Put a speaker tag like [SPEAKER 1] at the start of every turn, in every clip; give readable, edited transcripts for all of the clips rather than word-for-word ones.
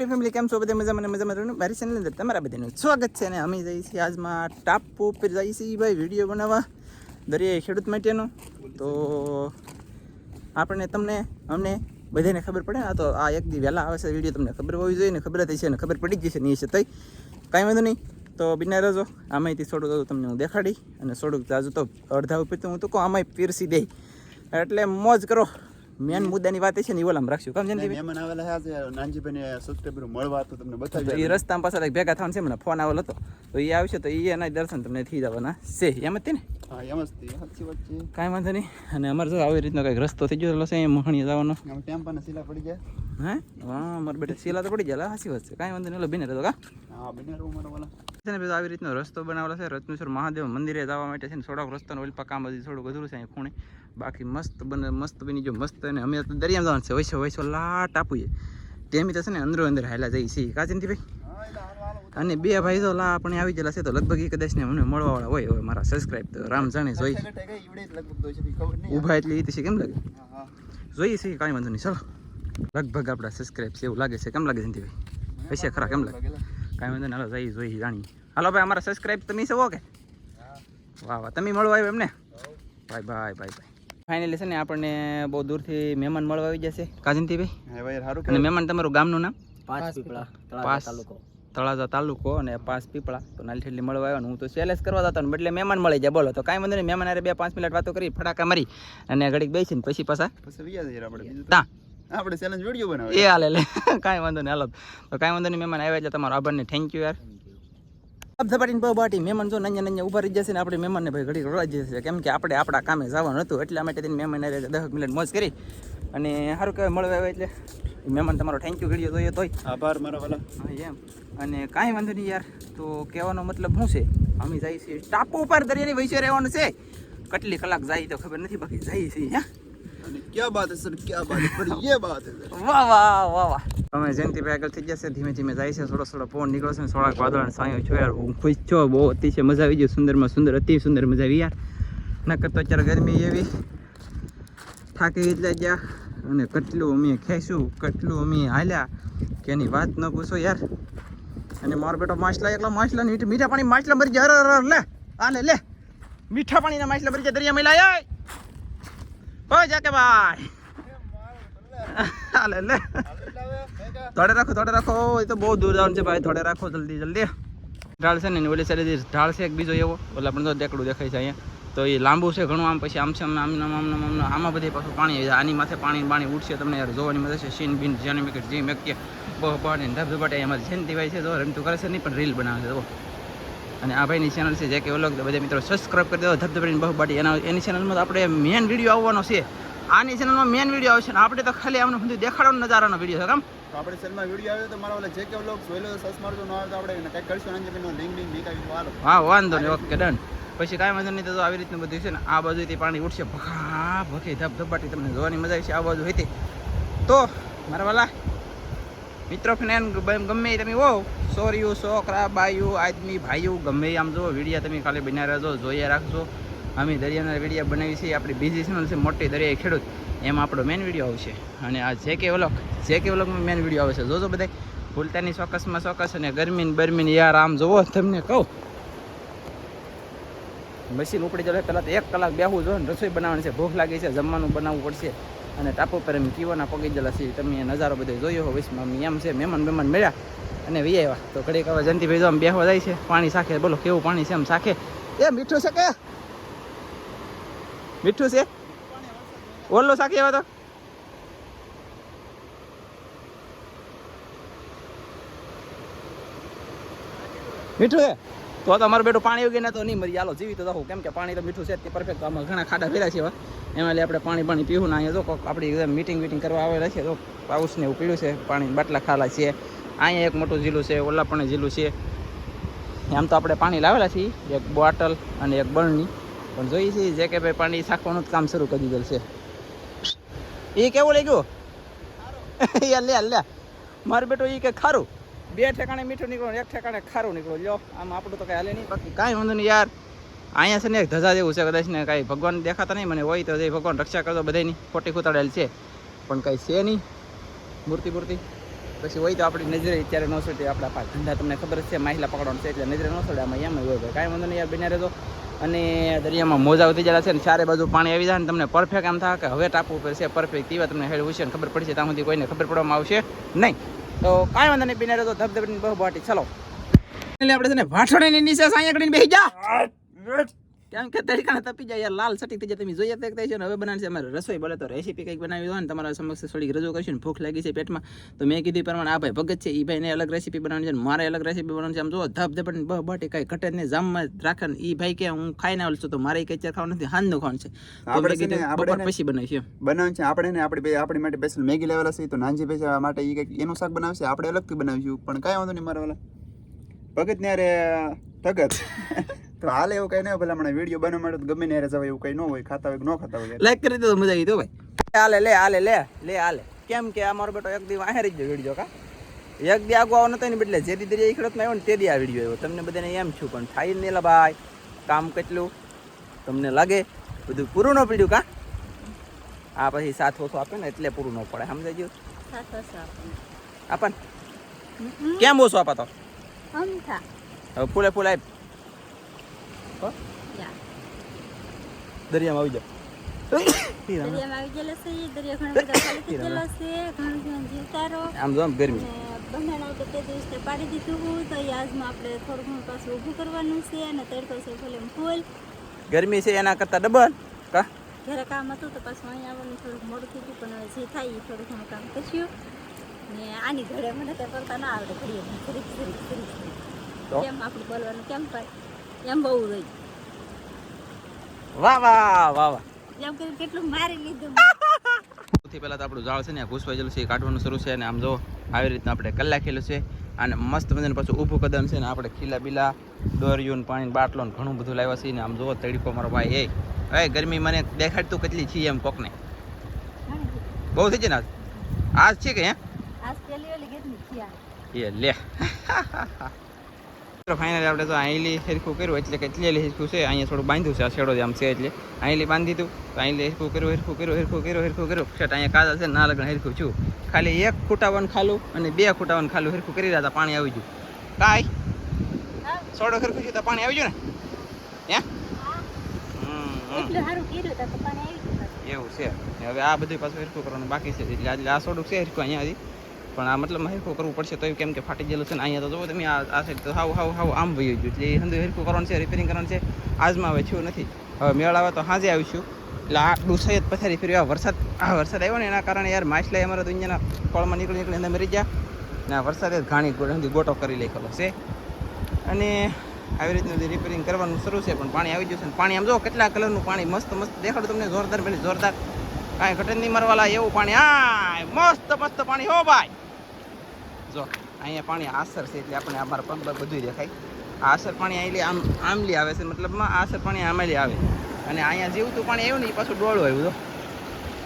[SPEAKER 1] Family કેમ છો બધા મજામાં મારી ચેનલ અંદર તમારા બધાનું સ્વાગત છે. અને અમે જઈએ છીએ આજમાં ટાપુ ઉપર જઈએ છીએ ભાઈ વિડીયો બનાવવા દરિયાઈ ખેડૂત માટેનો. તો અમને બધાને ખબર પડે ને, તો આ એક દી વહેલા આવે છે વિડીયો, તમને ખબર હોવી જોઈએ ને, ખબર જ છે ને, ખબર પડી જ જશે નહીં છે તઈ કાંઈ વાંધો નહીં. તો બિના રહેજો, આમાંયથી થોડુંક તમને હું દેખાડી અને થોડુંક જાજુ તો અડધા ઉપર તો હું તો કહું આમાંય પીરસી દે, એટલે મોજ કરો. મેન મુદ્દાની વાત છે ને, ઓલામાં રાખશું કામ છે.
[SPEAKER 2] મહેમાન આવેલા છે નાનજીભાઈ સબસ્ક્રાઇબર મળવા તો તમને બતાવી
[SPEAKER 1] એ રસ્તામાં પાછા ભેગા થવાનું છે, મને ફોન આવેલો હતો તો એ આવશે તો એના દર્શન તમને થઈ જવાના છે. એમ જ ને?
[SPEAKER 2] હા એમ જ સાચી વાત છે,
[SPEAKER 1] કાંઈ વાંધો નહીં. અને અમારે જો આવી રીતનો કંઈક રસ્તો થઈ ગયો છે મોહણીએ જવાનો.
[SPEAKER 2] ટેમ્પાના સીલા પડી ગયા.
[SPEAKER 1] હા મારા બેટા સીલા તો પડી ગયા, સાચી વાત છે. કાંઈ વાંધો નહીં, બિને રહેતો કા.
[SPEAKER 2] હા બિને રહું મારો વાલા
[SPEAKER 1] છે ને ભાઈ. આવી રીતનો રસ્તો બનાવેલો છે રત્નેશ્વર મહાદેવ મંદિરે જવા માટે છે ને. થોડોક રસ્તાનો ઓલપા કામ હજી થોડુંક અધૂરું છે અહીંયા ખૂણે, બાકી મસ્ત બની જો મસ્ત. અને અમે તો દરિયામાં જવાનું છે, વૈસો લાટ આપીએ તેમી તો છે ને અંદર હાલા જઈએ છીએ કાચીનથી ભાઈ. અને બે ભાઈ તો લા આપણે આવી ગયેલા છે, તો લગભગ કદાચ ને અમને મળવાવાળા હોય. હવે મારા સબસ્ક્રાઇબ તો રામ જાણે જોઈ ઊભા એટલે એ તો કેમ લાગે જોઈએ છે. કાંઈ વાંધો નહીં, ચાલો લગભગ આપણા સબસ્ક્રાઇબ છે એવું લાગે છે. કેમ લાગે છે ભાઈ? હશે ખરા, કેમ લાગે? કાંઈ વાંધો નહીં, હાલો જઈએ જોઈએ જાણીએ. હાલો ભાઈ, અમારા સબસ્ક્રાઇબ તમે છો કે? વાહ તમે મળવા આવ્યો એમને? ભાઈ ફાઇનલી છે ને આપણને બહુ દૂરથી મહેમાન મળવા આવી જશે કાજનથી ભાઈ. અને મહેમાન તમારું ગામનું નામ? તળાજા તાલુકો અને 5 પીપળા. તો નાલઠેલી મળવા આવ્યો. હું તો સેલેસ કરવા જતો ને બદલે મહેમાન મળી જાય. બોલો તો કાંઈ વાંધો નહીં, મહેમાન અરે 2-5 મિનિટ વાતો કરી ફટાકા મારી અને ઘડીક બેસીને પછી પાછા
[SPEAKER 2] આપણે ચેલેન્જ વિડિયો બનાવે
[SPEAKER 1] એ હાલે લે. કાંઈ વાંધો નહીં, હાલો તો કાંઈ વાંધો નહીં. મહેમાન આવ્યા એટલે તમારો આભાર ને થેન્ક યુ યાર. ધપાટીને બાટી મહેમાન જો નanya ઉભા રહી જશે ને, આપણે મહેમાનને ભાઈ ઘડી રડાઈ જશે, કેમ કે આપણે આપણા કામે જવાનું હતું. એટલા માટે મહેમાન 10 મિનિટ મોજ કરી અને સારું કહેવાય મળવા આવ્યા. એટલે મહેમાન તમારો થેન્ક યુ વિડીયો જોઈએ તોય
[SPEAKER 2] આભાર મારા વાલા.
[SPEAKER 1] હા એમ. અને કાંઈ વાંધો નહીં યાર. તો કહેવાનો મતલબ શું છે, અમે જઈએ છીએ ટાપુ ઉપર દરિયાની વૈસે રહેવાનું છે. કેટલી કલાક જાય તો ખબર નથી, બાકી જઈએ છીએ. હા
[SPEAKER 2] ક્યાં બાત હે સર, ક્યાં બાત હે, પર યે બાત હે.
[SPEAKER 1] વાહ અમે જયંતિભાઈ આગળ થઈ જશે, ધીમે જાય છે. થોડો પવન નીકળે છે, થોડાક વાદળ સાયો છો યાર. હું ખુશ છો, બહુ અતિશય મજા આવી ગઈ. સુંદરમાં સુંદર, અતિ સુંદર મજા આવી યાર. નકર તો અત્યારે ગરમી એવી થાકી એટલે ગયા અને કેટલું અમે ખેંચ્યું, કેટલું અમે હાલ્યા કે એની વાત ન પૂછો યાર. અને મારો બેટો માછલા મીઠા પાણી માછલા મરી જાય. લે આને લે, મીઠા પાણીના માછલા મરી જાય દરિયા મેલા. ઓ જાકે ભાઈ હાલે લે, થોડે રાખો. એ તો બહુ દૂર જવાનું છે ભાઈ, થોડે રાખો જલ્દી. ઢાળ છે ને ઓલી સાઈડે ઢાળ છે એક બીજો એવો, ઓલા પણ તો દેકડું દેખાય છે અહીંયા. તો એ લાંબુ છે ઘણું, આમ પછી આમ છે આમાં બધી પાછું પાણી આવી જાય. આની માથે પાણી ઉઠશે, તમને યાર જોવાની મજા છે. સીન બીન જેને મેં જે મેં કે બહુ પાણી ધબધબાટે એમાં જયંતિભાઈ છે, જો રમતું કરે છે નહીં પણ રીલ બનાવે છે. અને આ ભાઈની ચેનલ છે જે કે વ્લોગ, બધા મિત્રો સબસ્ક્રાઈબ કરી દો. ધબધબાટીને બહુબાટી એની ચેનલમાં તો આપણે મેન વિડીયો આવવાનો છે. આની ચેનલમાં મેન વિડીયો આવશે ને આપણે તો ખાલી આમને બધું દેખાડવાનો નજારાનો વિડીયો છે. કામ
[SPEAKER 2] આપણે ચેનલમાં વિડીયો આવ્યો તો મારા ઓલા જે કે વ્લોગ જોઈ લો, સર્ચ મારજો, ન આવે તો આપણે કંઈક કરશું. લિંક આવી.
[SPEAKER 1] હા વાંધો નહીં, ઓકે ડન. પછી કાંઈ વાંધો નહીં. તો આવી રીતનું બધું છે ને, આ બાજુથી પાણી ઉઠશે ભખી ધબધબાટી, તમને જોવાની મજા આવશે. આ બાજુ હતી તો મારા વાલા મિત્રો ફ્રેન્ડ ગમે તમે હો, સોરિયું છોકરા બાયું આદમી ભાઈઓ ગમે આમ જો વિડીયા તમે ખાલી બન્યા રહેજો, જોઈએ રાખજો. અમે દરિયાના વિડીયા બનાવી છીએ. આપણી બીજી ચેનલ છે મોટી દરિયાઈ ખેડૂત, એમાં આપણો મેન વિડીયો આવશે. અને આ જે કે વ્લોગમાં મેન વિડીયો આવશે. જોજો બધા ભૂલતાની ચોક્કસ. અને ગરમી યાર આમ જોવો, તમને કહું મશીન ઉપડી જશે. પહેલાં તો 1 કલાક બેહવું જોઈએ ને, રસોઈ બનાવવાની છે, ભૂખ લાગી છે, જમવાનું બનાવવું પડશે. અને ટાપુ પર એમ કીવાના પગી ગયેલા છીએ. તમે નજારો બધો જોયો હો. વૈશમાં એમ છે મહેમાન મળ્યા અને વી આવ્યા. તો ઘડીક હવે જયંતિભાઈ જો આમ બેહવા જાય છે, પાણી સાખે. બોલો કેવું પાણી છે? આમ સાખે. એ મીઠું છે કે મીઠું છે? ઓલો સાખી આવ્યો તો મીઠું છે તો અમારું બેટું પાણી ઉગીને તો નહીં મરી. હાલો જીવી તો રહું, કેમ કે પાણી તો મીઠું છે તે પરફેક્ટ. આમાં ઘણા ખાડા ફેર્યા છે એમાં આપણે પાણી પીવું ના. અહીંયા જો આપણી મીટિંગ કરવા આવેલા છે, તો પાઉસને એવું પીળું છે, પાણી બાટલા ખાલા છે. અહીંયા એક મોટું ઝીલું છે, ઓલા પણ ઝીલું છે. આમ તો આપણે પાણી લાવેલા છીએ, એક બોટલ અને એક બરણી. પણ જોઈએ છીએ જે કે ભાઈ પાણી સાખવાનું કામ શરૂ કરી દીધેલ છે. એ કેવું લાગ્યું યાર? લે મારું બેટું એ કે ખારું, 2 ઠેકાણે મીઠું નીકળો, 1 ઠેકાણે ખારું નીકળો. લ્યો આમ આપણું તો કાંઈ હાલે નહીં. બાકી કાંઈ વાંધો નહીં યાર. અહીંયા છે ને એક ધજા જેવું છે, કદાચ ને કાંઈ ભગવાન દેખાતા નહીં મને, હોય તો જે ભગવાન રક્ષા કરતો બધાની ખોટી ખૂતાડેલ છે, પણ કાંઈ છે નહીં મૂર્તિ. પછી હોય તો આપણી નજરે અત્યારે ન છોડે. આપણા પા ધંધા તમને ખબર જ છે, માહિલા પકડવાનું છે એટલે નજરે ન છોડે. આમાં એમ હોય ભાઈ, કાંઈ વાંધો નહીં યાર, બન્યા રહેજો. અને દરિયામાં મોજા ઉતરી જતા છે ને ચારે બાજુ પાણી આવી જાય ને તમને પરફેક્ટ આમ થાય કે હવે ટાપુ ઉપર છે પરફેક્ટ. તેવા તમને હેડ વિશે ખબર પડશે, ત્યાં સુધી કોઈને ખબર પડવામાં આવશે નહીં. તો કાંઈ વાંધો નહીં, બન્યા રહેજો. ધબધબની બહુ બાટી. ચલો એટલે આપણે છે ને ભાટોડાની નીચે સાયા કરીને બેસી જા, કેમ કે તડકાને તપી જાય યાર, લાલ સટી થઈ જાય. તમે જોઈએ તો છે ને હવે બનાવશે અમારે રસોઈ. બોલે તો રેસીપી કંઈક બનાવી હોય ને તમારા સમક્ષ થોડીક રજૂ કરશું ને ભૂખ લાગી છે પેટમાં, તો મેં કીધું પ્રમાણે આ ભાઈ ભગત છે, એ ભાઈને અલગ રેસીપી બનાવવાની છે ને મારે અલગ રેસીપી બનાવવાની છે. આમ જો ધબધબની બહુ બાટી કાંઈ ઘટે ને જામમાં રાખે ને એ ભાઈ કે હું ખાઈને આવું છું તો મારે કંઈ ચેર ખાવાનું નથી, હાંજનું ખાવાનું છે. આપણે પછી બનાવીશું
[SPEAKER 2] બનાવવાનું છે આપણે ને આપણી માટે સ્પેશિયલ મેગી લેવાલા છે, તો નાનજી ભાઈ માટે એ કંઈક એનું શાક બનાવશે, આપણે અલગથી બનાવીશું. પણ કાંઈ વાંધો નહીં, મારા વાલા ભગત ને યારે ભગત તો હાલે એવું કઈ ન હોય. ભલા મને વિડીયો બનાવવા માટે ગમે ને જવાય એવું કઈ ન હોય, ખાતા હોય કે ન ખાતા હોય.
[SPEAKER 1] લાઈક કરી દો, મજા આવી તો ભાઈ. હાલે લે હાલે લે લે હાલે. કેમ કે આ મારો બેટો એક દી આહેર જ વિડીયો કા એક દી આગો આવો નતો ને બદલે જે દી દરિયા ખેડૂતમાં આવ્યો ને તે દી આ વિડીયો આવ્યો. તમને બધાને એમ છું પણ થાય ને લા ભાઈ, કામ કેટલું તમને લાગે બધું પૂરું ન પડ્યું કા. આ પછી સાથ ઓછો આપે ને એટલે પૂરું ન પડે, સમજાઈ ગયું? આપણ કેમ ઓછો આપાતો હવે ફૂલે ફૂલ આપ દરિયામાં આવી જાઓ. આમ જો ગરમી
[SPEAKER 3] પાડી દીધું તો યાદમાં આપણે થોડું ઘણું પાછું ઊભું કરવાનું છે અને તડકો છે ફૂલ
[SPEAKER 1] ગરમી છે એના કરતા ડબલ કા.
[SPEAKER 3] ઘરે કામ હતું તો પાછું અહીંયા આવવાનું થોડુંક મોડું થઈ ગયું, પણ જે થાય એ થોડું ઘણું કામ કરશું. ને આની ઘરે મને કંઈ કરતા ના આવડે, ઘડીએ કેમ આપણે બોલવાનું કેમ થાય એમ બહુ રહી.
[SPEAKER 1] વાહ વાહ વાહ વાહ,
[SPEAKER 3] એમ કરી કેટલું મારી લીધું.
[SPEAKER 1] સૌથી પહેલાં તો આપણું ઝાડ છે ને ઘૂસવાઈ ગયેલું છે, કાઢવાનું શરૂ છે. અને આમ જો આવી રીતના આપણે કલાકેલું છે અને મસ્ત મજાનું પાછું ઊભું કદમ છે ને આપણે ખીલા બીલા દોર્યું પાણી બાટલો ને ઘણું બધું લાવ્યા છે. ને આમ જો તડકો મારો ભાઈ એ ગરમી મને દેખાડતું કેટલી છીએ એમ કોકને બહુ થઈ છે ને આજ છે કે એ લે ફાઇનલી આપણે તો અહીંલી હેરખું કર્યું એટલે કે એટલી હેરખું છે. અહીંયા થોડું બાંધ્યું છે, આ છેડો આમ છે એટલે અહીંલી બાંધી દીધું. તો અહીંલી હેરખું કર્યું શેટ અહીંયા કાદા છે ના લગ્ન હેરખું છું. ખાલી એક ખૂટાવાનું ખાલું અને બે ખૂટાવાનું ખાલું હેરખું કરી રહ્યા હતા, પાણી આવી ગયું. કાંઈ સોડો હેરખું છે તો પાણી આવી ગયું ને એવું છે. હવે આ બધું પાછું હેરખું કરવાનું બાકી છે એટલે આજે આ સોડું છે હેરખું અહીંયાથી, પણ આ મતલબ હેરખું કરવું પડશે તો કેમ કે ફાટી ગયેલું છે ને. અહીંયા તો જો તમે આ સાઈડ તો હાવ આમ વહી ગયું એટલે એ હંધું હેરખું કરવાનું છે, રિપેરિંગ કરવાનું છે. આજમાં હવે થયું નથી, હવે મેળ આવે તો સાંજે આવીશું. એટલે આ ડૂસાઈ જ પથારી ફેરવી. આ વરસાદ આવ્યો ને એના કારણે યાર માછલા અમારે તો અહીંયાના ફળમાં નીકળી અંદર મરી ગયા ને આ વરસાદે ઘાણી ગોટો કરી લખેલો છે. અને આવી રીતનું રિપેરિંગ કરવાનું શરૂ છે, પણ પાણી આવી ગયું છે. પાણી આમ જો કેટલા કલરનું પાણી મસ્ત દેખાડું તમને, જોરદાર બની જોરદાર, કાંઈ ઘટન નહીં મરવાલા એવું પાણી. હા મસ્ત પાણી હો ભાઈ. જો અહીંયા પાણી આસર છે એટલે આપણે અમારા પગ બધું દેખાય. આ આસર પાણી અહીંલી આમલી આવે છે, મતલબમાં આસર પાણી આમલી આવે. અને અહીંયા જેવું પાણી આવ્યું ને એ પાછું ડોળું આવ્યું. તો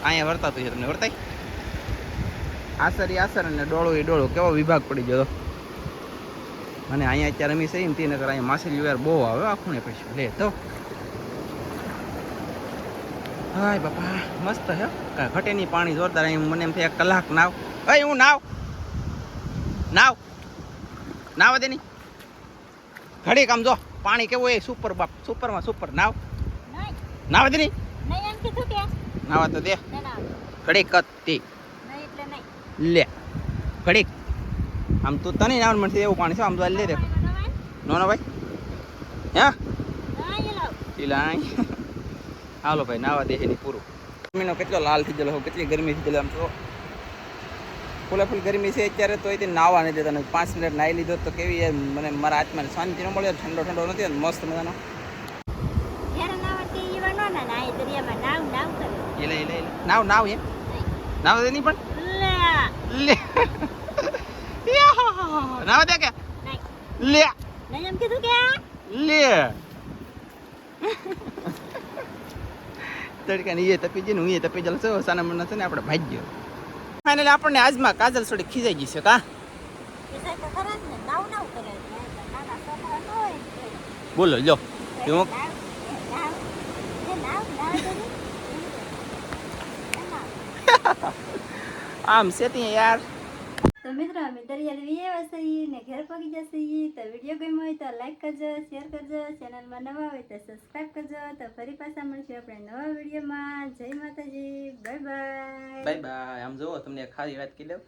[SPEAKER 1] અહીંયા વર્તાતું છે, તમને વર્તાય આસર એ આસર અને ડોળું એ ડોળું, કેવો વિભાગ પડી ગયો. અને અહીંયા અત્યારે અમે સહી તે નગર અહીંયા માછલી યાર બહુ આવે આખું પછી લે તો હાય બાપા મસ્ત હે, કાંઈ ઘટે નહીં પાણી જોરદાર. અહીં મને એમ થાય 1 કલાક નાવ. હું નાવ દે નહીં ઘડીક આમ જો પાણી કેવું એ સુપર બાપ, સુપરમાં સુપર. નાવ દે નહીં નાવા તો દે ઘડીક કતી લે ઘડીક આમ તું તને નાવન મળશે એવું પાણી છે. આમ તો લે દે નો ભાઈ ઈલા હાલો ભાઈ નાવા દે એની પૂરું. ગરમીનો કેટલો લાલ થઈ ગયેલો, કેટલી ગરમી થઈ ગયેલી. આમ તો ફૂલ ગરમી છે અત્યારે, તો એ નાવા નહીં દેતા. 5 મિનિટ નાહી લીધો તો કેવી મને મારા હાથમાં શાંતિ ન મળે, ઠંડો નથી મસ્ત મજાનો. નાવ એમ નાવ દે નહીં પણ લે નાવ દે કે લે લે તડકા ને એ તપી જાય ને હું એ તપી જલ છો સાના મના છે ને આપણે ભાગ્યો. ફાઇનલી આપણને આજમાં કાજલ થોડી ખીજાઈ ગઈ છે કા. બોલો લો હું આમ સેટિંગ યાર.
[SPEAKER 3] તો મિત્રો અમે દરિયા વી આવ્યા છીએ ને ઘેર પગી જશે. તો વિડીયો ગમ્યો હોય તો લાઈક કરજો, શેર કરજો, ચેનલમાં નવા હોય તો સબસ્ક્રાઈબ કરજો. તો ફરી પાછા મળશું આપણે નવા વિડીયોમાં. જય માતાજી, બાય બાય.
[SPEAKER 1] Bye bye. આમ જોવો તમને એક ખાલી વાત કહી દઉં,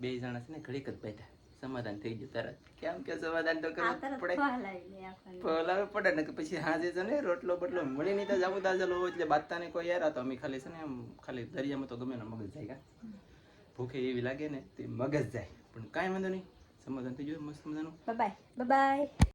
[SPEAKER 1] બે જણા છે ને ઘડીક જ બેઠા, સમાધાન થઈ ગયું તરત. કેમ કે સમાધાન તો
[SPEAKER 3] આ
[SPEAKER 1] કરવું
[SPEAKER 3] તરત
[SPEAKER 1] પડે,
[SPEAKER 3] ફહલાવી લે આપણને.
[SPEAKER 1] ફલાવે પડે ને કે પછી હાજે છે ને રોટલો બટલો મળી નહીં તો જાવું દાજલો એટલે બાતતા ને કોઈ યાર. આ તો અમે ખાલી છે ને એમ ખાલી દરિયામાં તો ગમે ને મગજ જાય કા, ભૂખે એવી લાગે ને તે મગજ જાય, પણ કાંઈ વાંધો નહીં, સમાધાન થઈ ગયું મસ્ત મજાનું.
[SPEAKER 3] Bye bye.